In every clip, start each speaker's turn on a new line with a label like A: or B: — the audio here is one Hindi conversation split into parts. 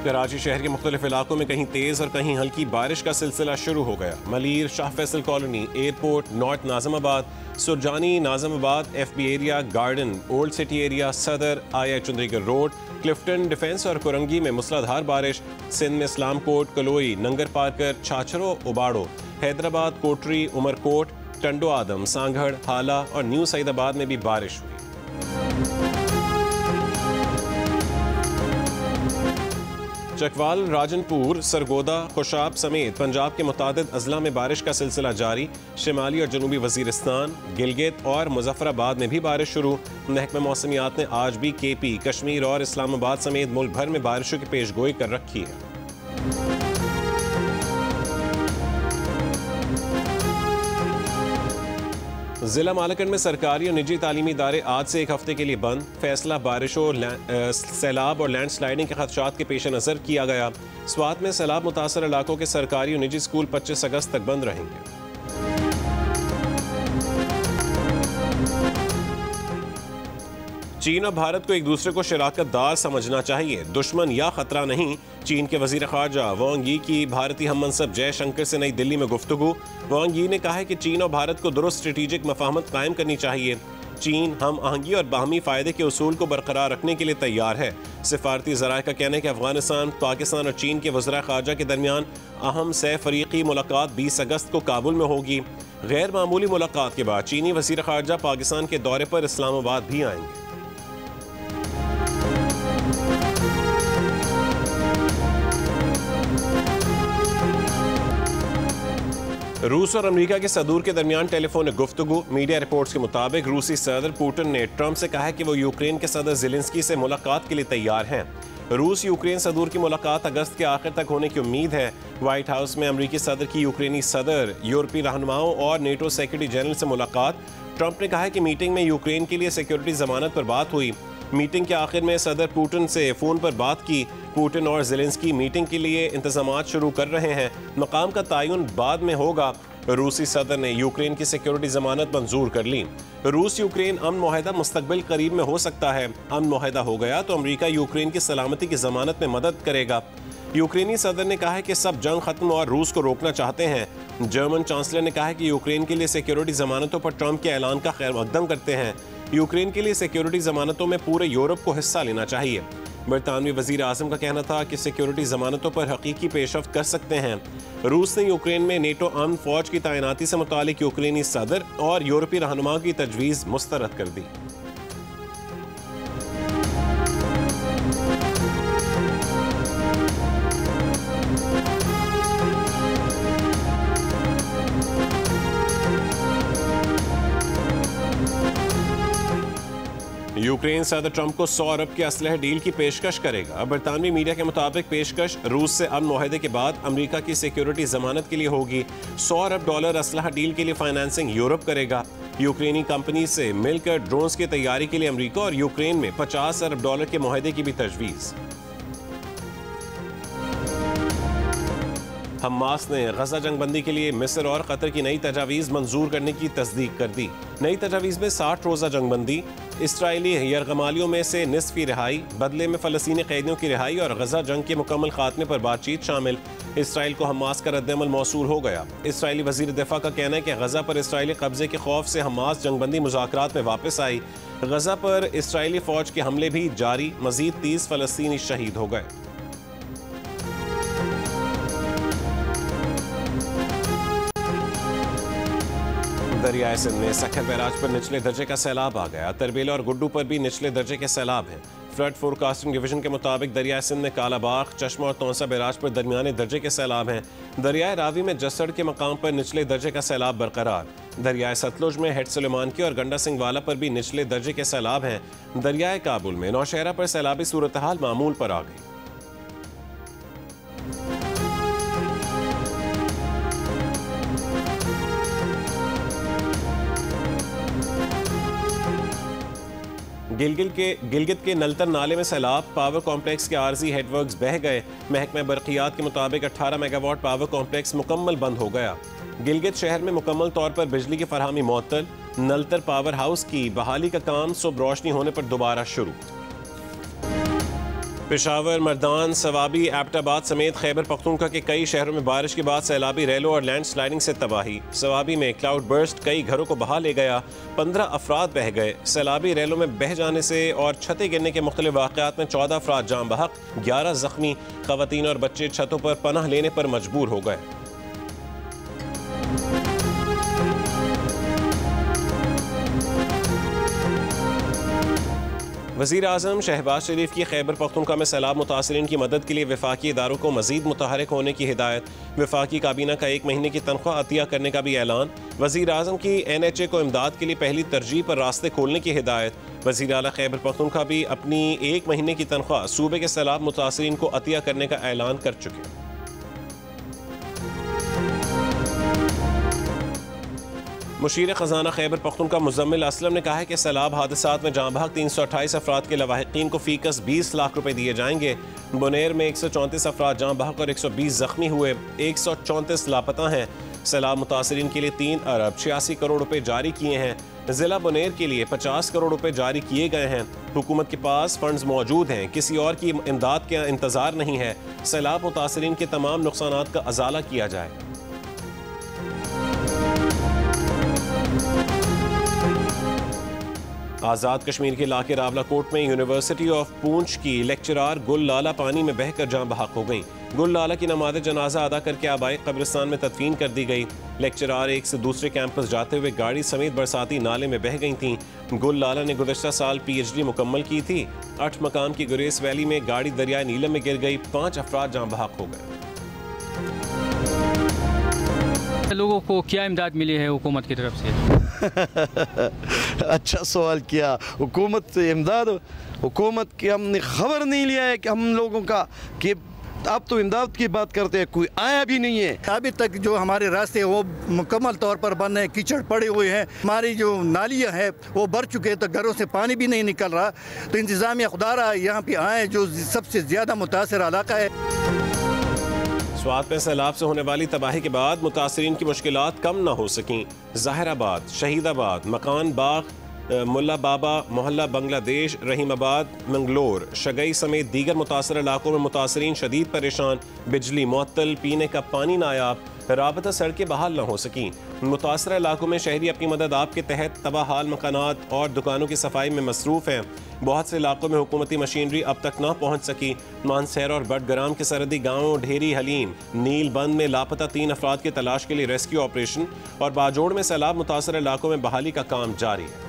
A: कराची शहर के मुख्तलिफ इलाकों में कहीं तेज़ और कहीं हल्की बारिश का सिलसिला शुरू हो गया। Malir, Shah Faisal colony, airport, north Nazimabad, Surjani, Nazimabad, FB area, garden, old city area, सदर, IA Chundrigarh road, Clifton, defence और कुरंगी में मूसलाधार बारिश। सिंध में इस्लामकोट, कलोई, नंगर पार्कर, छाछरो, उबाड़ो, हैदराबाद, कोटरी, उमरकोट, टंडो आदम, सांगढ़, हाला और न्यू सईदाबाद में भी बारिश हुई। चकवाल, राजनपुर, सरगोदा, खुशाब समेत पंजाब के मुतादिद अजला में बारिश का सिलसिला जारी। शिमाली और जनूबी वजीरिस्तान, गिलगित और मुजफ्फराबाद में भी बारिश शुरू। महकमा मौसमियात ने आज भी KP, कश्मीर और इस्लामाबाद समेत मुल्क भर में बारिशों की पेशगोई कर रखी है। जिला मालकन में सरकारी और निजी तालीमी इदारे आज से एक हफ्ते के लिए बंद। फैसला बारिशों, सैलाब और लैंड स्लाइडिंग के खदशात के पेश नज़र किया गया। स्वात में सैलाब मुतासर इलाकों के सरकारी और निजी स्कूल 25 अगस्त तक बंद रहेंगे। चीन और भारत को एक दूसरे को शराकतदार समझना चाहिए, दुश्मन या खतरा नहीं। चीन के वजीर खारजा वांग यी की भारतीय हम मनसब जयशंकर से नई दिल्ली में गुफ्तगू। वांग यी ने कहा है कि चीन और भारत को दुरुस्त स्ट्रेटेजिक मफाहमत कायम करनी चाहिए। चीन हम आहंगी और बाहमी फ़ायदे के उसूल को बरकरार रखने के लिए तैयार है। सिफारती ज़राए का कहना है कि अफगानिस्तान, पाकिस्तान और चीन के वज़रा ख़ारजा के दरमियान अहम सह फ़रीक़ी मुलाकात 20 अगस्त को काबुल में होगी। गैर मामूली मुलाकात के बाद चीनी वज़ीर ख़ारजा पाकिस्तान के दौरे पर इस्लामाबाद भी आएंगे। रूस और अमेरिका के सदूर के दरमियान टेलीफोनिक गुफ्तगू। मीडिया रिपोर्ट्स के मुताबिक रूसी सदर पुतिन ने ट्रंप से कहा कि वो यूक्रेन के सदर ज़ेलेंस्की से मुलाकात के लिए तैयार हैं। रूस यूक्रेन सदूर की मुलाकात अगस्त के आखिर तक होने की उम्मीद है। व्हाइट हाउस में अमेरिकी सदर की यूक्रेनी सदर, यूरोपीय रहनुमाओं और नेटो सेक्रेटरी जनरल से मुलाकात। ट्रंप ने कहा कि मीटिंग में यूक्रेन के लिए सिक्योरिटी जमानत पर बात हुई। मीटिंग के आखिर में सदर पुतिन से फ़ोन पर बात की। पुतिन और ज़ेलेंस्की मीटिंग के लिए इंतजामात शुरू कर रहे हैं। मकाम का तयन बाद में होगा। रूसी सदर ने यूक्रेन की सिक्योरिटी जमानत मंजूर कर ली। रूस यूक्रेन अमन मुआहदा मुस्तकबिल करीब में हो सकता है। अमन मुआहदा हो गया तो अमेरिका यूक्रेन की सलामती की जमानत में मदद करेगा। यूक्रेनी सदर ने कहा है कि सब जंग खत्म और रूस को रोकना चाहते हैं। जर्मन चांसलर ने कहा है कि यूक्रेन के लिए सिक्योरिटी जमानतों पर ट्रंप के ऐलान का खैर मकदम करते हैं। यूक्रेन के लिए सिक्योरिटी जमानतों में पूरे यूरोप को हिस्सा लेना चाहिए। बरतानवी वजीर आज़म का कहना था कि सिक्योरिटी जमानतों पर हकीकी पेशरफ्त कर सकते हैं। रूस ने यूक्रेन में नेटो अमन फौज की तैनाती से मुतालिक यूक्रेनी सदर और यूरोपीय रहनुमाओं की तजवीज़ मुस्तरद कर दी। यूक्रेन सदर ट्रंप को 100 अरब के असलह डील की पेशकश करेगा। बरतानवी मीडिया के मुताबिक पेशकश रूस से अमन मुआहदे के बाद अमेरिका की सिक्योरिटी जमानत के लिए होगी। $100 अरब असलहा डील के लिए फाइनेंसिंग यूरोप करेगा। यूक्रेनी कंपनी से मिलकर ड्रोन्स की तैयारी के लिए अमेरिका और यूक्रेन में $50 अरब के मुआहदे की भी तजवीज़। हमास ने गजा जंगबंदी के लिए मिस्र और कतर की नई तजावीज़ मंजूर करने की तस्दीक कर दी। नई तजावीज़ में 60 रोज़ा जंगबंदी, इसराइली यरगमालियों में से निस्फ की रिहाई, बदले में फ़लस्तीनी कैदियों की रिहाई और गजा जंग के मुकम्मल खात्मे पर बातचीत शामिल। इसराइल को हमास का रद्दअमल मौसूल हो गया। इसराइली वज़ीर दिफा का कहना है कि गजा पर इसराइली कब्जे के खौफ से हमास जंगबंदी मुज़ाकरात में वापस आई। गजा पर इसराइली फ़ौज के हमले भी जारी, मज़ीद 30 फ़लस्तीनी शहीद हो गए। दरियाए सिंध में सखर बैराज पर निचले दर्जे का सैलाब आ गया। तरबेला और गुड्डू पर भी निचले दर्जे के सैलाब हैं। फ्लड फोरकास्टिंग डिवीजन के मुताबिक दरियाए सिंध में कालाबाग, चश्मा और तौसा बैराज पर दरमियाने दर्जे के सैलाब हैं। दरियाए रावी में जसड़ के मकाम पर निचले दर्जे का सैलाब बरकरार। दरियाए सतलुज में हेड सुलेमान की और गंडा सिंह वाला पर भी निचले दर्जे के सैलाब हैं। दरियाए काबुल में नौशहरा पर सैलाबी सूरत हाल मामूल पर आ गई। गिलगित के नलतन नाले में सैलाब, पावर कॉम्प्लेक्स के आरजी हेडवर्क्स बह गए। महकमा बरक़ियात के मुताबिक 18 मेगावाट पावर कॉम्प्लेक्स मुकम्मल बंद हो गया। गिलगित शहर में मुकम्मल तौर पर बिजली की फरहमी मुअत्तल। नलतर पावर हाउस की बहाली का काम सुबह रोशनी होने पर दोबारा शुरू। पेशावर, मर्दान, सवाबी, एबटाबाद समेत खैबर पख्तूनख्वा के कई शहरों में बारिश के बाद सैलाबी रैलों और लैंड स्लाइडिंग से तबाही। सवाबी में क्लाउड बर्स्ट कई घरों को बहा ले गया, 15 अफराद बह गए। सैलाबी रैलों में बह जाने से और छतें गिरने के मुख्तलिफ वाक़यात में 14 अफराद जान बहक, 11 जख्मी। खवातीन और बच्चे छतों पर पनाह लेने पर मजबूर हो गए। वज़ीर आज़म शहबाज शरीफ की खैबर पख्तूनख्वा में सैलाब मुतासरीन की मदद के लिए वफाकी इदारों को मज़ीद मुतहरिक होने की हिदायत। वफाकी काबीना का 1 महीने की तनख्वाह अतिया करने का भी ऐलान। वज़ीर आज़म की NHA को इमदाद के लिए पहली तरजीह पर रास्ते खोलने की हिदायत। वज़ीर आला खैबर पख्तूनख्वा भी अपनी 1 महीने की तनख्वाह सूबे के सैलाब मुतासरीन को अतिया करने का ऐलान कर चुके। मुशीर ख़जाना खैबर पख्तूनख्वा मुज़म्मिल असलम ने कहा है कि सैलाब हादसात में जाँ बहक 328 अफराद के लवाहिकीन को फ़ीकस 20 लाख रुपए दिए जाएंगे। बुनेर में 134 अफराद जाँ बहक और 120 ज़ख्मी हुए, 134 लापता हैं। सैलाब मुतासरीन के लिए 3 अरब 86 करोड़ रुपए जारी किए हैं। ज़िला बुनेर के लिए 50 करोड़ रुपए जारी किए गए हैं। हुकूमत के पास फंड्स मौजूद हैं, किसी और की इमदाद का इंतज़ार नहीं है। सैलाब मुतासरीन के तमाम नुकसानात का अजाला किया जाए। आज़ाद कश्मीर के इलाके रावलाकोट में यूनिवर्सिटी ऑफ पूंछ की लेक्चरार गुल लाला पानी में बहकर जाँ बहक हो गई। गुल लाला की नमाज जनाजा अदा करके आबाई कब्रिस्तान में तदफीन कर दी गई। लेक्चरार एक से दूसरे कैंपस जाते हुए गाड़ी समेत बरसाती नाले में बह गई थीं। गुल लाला ने गुज़श्ता साल PhD मुकम्मल की थी। 8 मकाम की गुरेस वैली में गाड़ी दरियाए नीलम में गिर गई, 5 अफराद जाँ बहक हो गए।
B: लोगों को क्या इमदाद मिली है हुकूमत की तरफ से?
C: अच्छा सवाल किया। हुकूमत से इमदाद, हुकूमत की हमने खबर नहीं लिया है कि हम लोगों का कि आप तो इमदाद की बात करते हैं, कोई आया भी नहीं है।
D: अभी तक जो हमारे रास्ते वो मुकम्मल तौर पर बंद हैं, कीचड़ पड़े हुए हैं। हमारी जो नालियाँ हैं वो भर चुके हैं, तो घरों से पानी भी नहीं निकल रहा। तो इंतज़ामिया खुदा रहा यहाँ पे आए, जो सबसे ज़्यादा मुतासर इलाका है।
A: स्वात में सैलाब से होने वाली तबाही के बाद मुतासरीन की मुश्किलात कम न हो सकीं। ज़ाहिराबाद, शहीदाबाद, मकान बाग, मुल्ला बाबा, मोहल्ला बांग्लादेश, रहीमाबाद, मंगलोर, शगई समेत दीगर मुतासर इलाकों में मुतासरीन शदीद परेशान। बिजली मुअत्तल, पीने का पानी नायाब, राबता सड़कें बहाल न हो सकीं। मुतासर इलाकों में शहरी अपनी मदद आप के तहत तबाहाल मकानात और दुकानों की सफाई में मसरूफ़ हैं। बहुत से इलाकों में हुकूमती मशीनरी अब तक न पहुँच सकी। मानसर और बडग्राम के सरहदी गाँव ढेरी हलीम, नील बंद में लापता 3 अफराद की तलाश के लिए रेस्क्यू ऑपरेशन और बाजोड़ में सैलाब मुतासर इलाकों में बहाली का काम जारी है।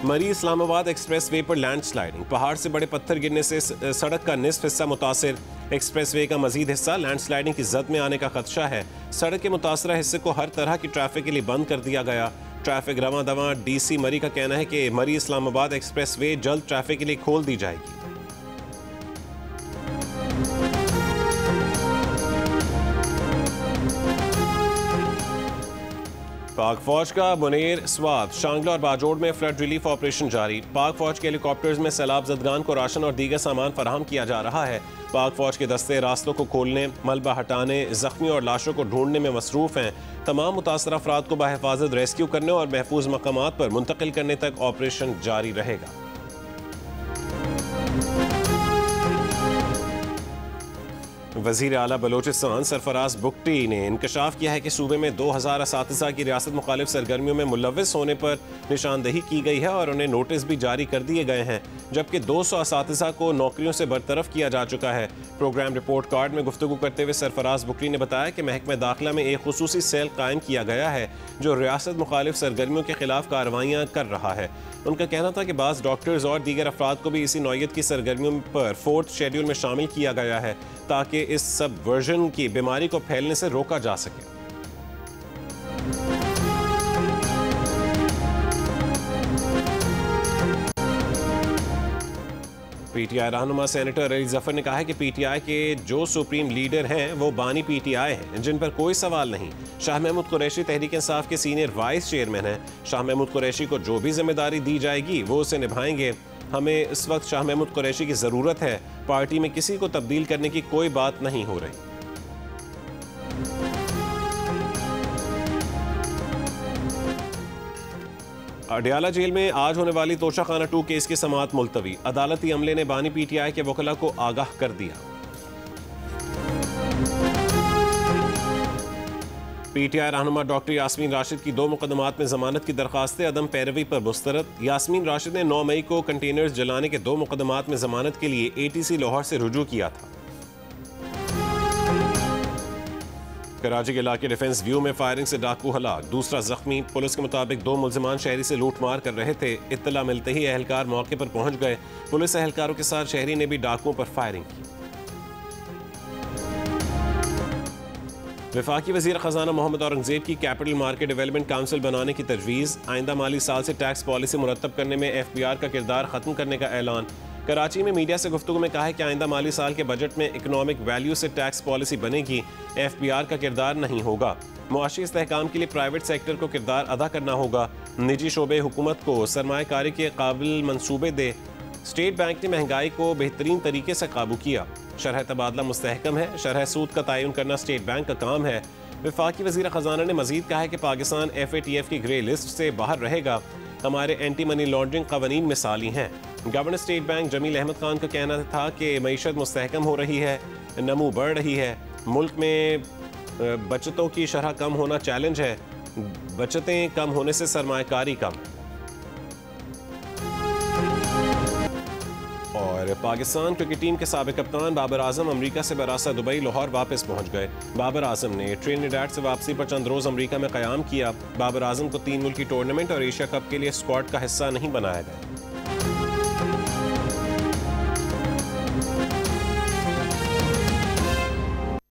A: मरी इस्लामाबाद एक्सप्रेस वे पर लैंड स्लाइडिंग, पहाड़ से बड़े पत्थर गिरने से सड़क का निस्फ हिस्सा मुतासिर। एक्सप्रेस वे का मजीद हिस्सा लैंड स्लाइडिंग की जद में आने का खदशा है। सड़क के मुतासरा हिस्से को हर तरह की ट्रैफिक के लिए बंद कर दिया गया। ट्रैफिक रवां दवां। DC मरी का कहना है कि मरी इस्लामाबाद एक्सप्रेस वे जल्द ट्रैफिक के लिए खोल दी जाएगी। पाक फौज का बुनेर, स्वात, शांगला और बाजोड़ में फ्लड रिलीफ ऑपरेशन जारी। पाक फौज के हेलीकॉप्टर्स में सैलाब ज़दगान को राशन और दीगर सामान फराहम किया जा रहा है। पाक फौज के दस्ते रास्तों को खोलने, मलबा हटाने, जख्मी और लाशों को ढूंढने में मसरूफ़ हैं। तमाम मुतासर अफराद को बहिफाजत रेस्क्यू करने और महफूज मकामात पर मुंतकिल करने तक ऑपरेशन जारी रहेगा। वज़ीर आला बलोचिस्तान सरफराज बुगटी ने इंकशाफ किया है कि सूबे में 2000 असातिज़ा की रियासत मुखालिफ सरगर्मियों में मुलव्विस होने पर निशानदही की गई है और उन्हें नोटिस भी जारी कर दिए गए हैं, जबकि 200 असातिज़ा को नौकरियों से बरतरफ किया जा चुका है। प्रोग्राम रिपोर्ट कार्ड में गुफ्तगू करते हुए सरफराज बुगटी ने बताया कि महकमा दाखिला में एक खुसूसी सेल कायम किया गया है जो रियासत मुखालिफ सरगर्मियों के खिलाफ कार्रवाइयाँ कर रहा है। उनका कहना था कि बाज़ डॉक्टर्स और दीगर अफराद को भी इसी नौयत की सरगर्मियों पर 4th शेड्यूल में शामिल किया गया है ताकि इस सब वर्जन की बीमारी को फैलने से रोका जा सके। PTI रहनुमा सेनेटर अली जफर ने कहा है कि PTI के जो सुप्रीम लीडर हैं वो बानी PTI हैं, जिन पर कोई सवाल नहीं। शाह महमूद कुरैशी तहरीक इंसाफ के सीनियर वाइस चेयरमैन हैं। शाह महमूद कुरैशी को जो भी जिम्मेदारी दी जाएगी वो उसे निभाएंगे। हमें इस वक्त शाह महमूद कुरैशी की ज़रूरत है। पार्टी में किसी को तब्दील करने की कोई बात नहीं हो रही। अडयाला जेल में आज होने वाली तोशाखाना 2 केस की समाअत मुलतवी। अदालती अमले ने बानी पीटीआई के वकला को आगाह कर दिया। पीटीआई रहनुमा डॉक्टर यास्मीन राशिद की 2 मुकदमात में जमानत की दरखास्तें अदम पैरवी पर मुस्तरद। यास्मीन राशिद ने 9 मई को कंटेनर्स जलाने के 2 मुकदमात में जमानत के लिए एटीसी लाहौर से रुजू किया था। कराची के इलाके डिफेंस व्यू में फायरिंग से डाकू हलाक, दूसरा जख्मी। पुलिस के मुताबिक 2 मुल्जिमान शहरी से लूटमार कर रहे थे। इत्तला मिलते ही एहलकार मौके पर पहुंच गए। पुलिस एहलकारों के साथ शहरी ने भी डाकुओं पर फायरिंग की। वफाकी वज़ीर ख़जाना मोहम्मद औरंगज़ेब की कैपिटल मार्केट डेवलपमेंट काउंसिल बनाने की तजवीज़। आइंदा माली साल से टैक्स पॉलिसी मुरतब करने में FBR का किरदार ख़त्म करने का ऐलान। कराची में मीडिया से गुफ्तगू में कहा है कि आइंदा माली साल के बजट में इकनॉमिक वैल्यू से टैक्स पॉलिसी बनेगी, FBR का किरदार नहीं होगा। मुआशी इस्तेहकाम के लिए प्राइवेट सेक्टर को किरदार अदा करना होगा। निजी शोबे हुकूमत को सरमायाकारी के काबिल मंसूबे दे। स्टेट बैंक ने महंगाई को बेहतरीन तरीके से काबू किया। शरह तबादला मुस्तहकम है। शरह सूद का तयन करना स्टेट बैंक का काम है। वफाकी वज़ीर ख़जाना ने मज़ीद कहा है कि पाकिस्तान FATF की ग्रे लिस्ट से बाहर रहेगा। हमारे एंटी मनी लॉन्ड्रिंग कवानीन मिसाली हैं। Governor state bank Jameel Ahmed Khan का कहना था कि मईशत मुस्तहकम हो रही है, नमू बढ़ रही है। मुल्क में बचतों की शरह कम होना चैलेंज है। बचतें कम होने से सरमायाकारी कम। और पाकिस्तान क्रिकेट टीम के साबिक कप्तान बाबर आजम अमेरिका से बरासा दुबई लाहौर वापस पहुंच गए। बाबर आजम ने ट्रिनिडाड से वापसी पर चंद रोज अमेरिका में क़याम किया। बाबर आजम को 3 मुल्की टूर्नामेंट और एशिया कप के लिए स्क्वाड का हिस्सा नहीं बनाया गया।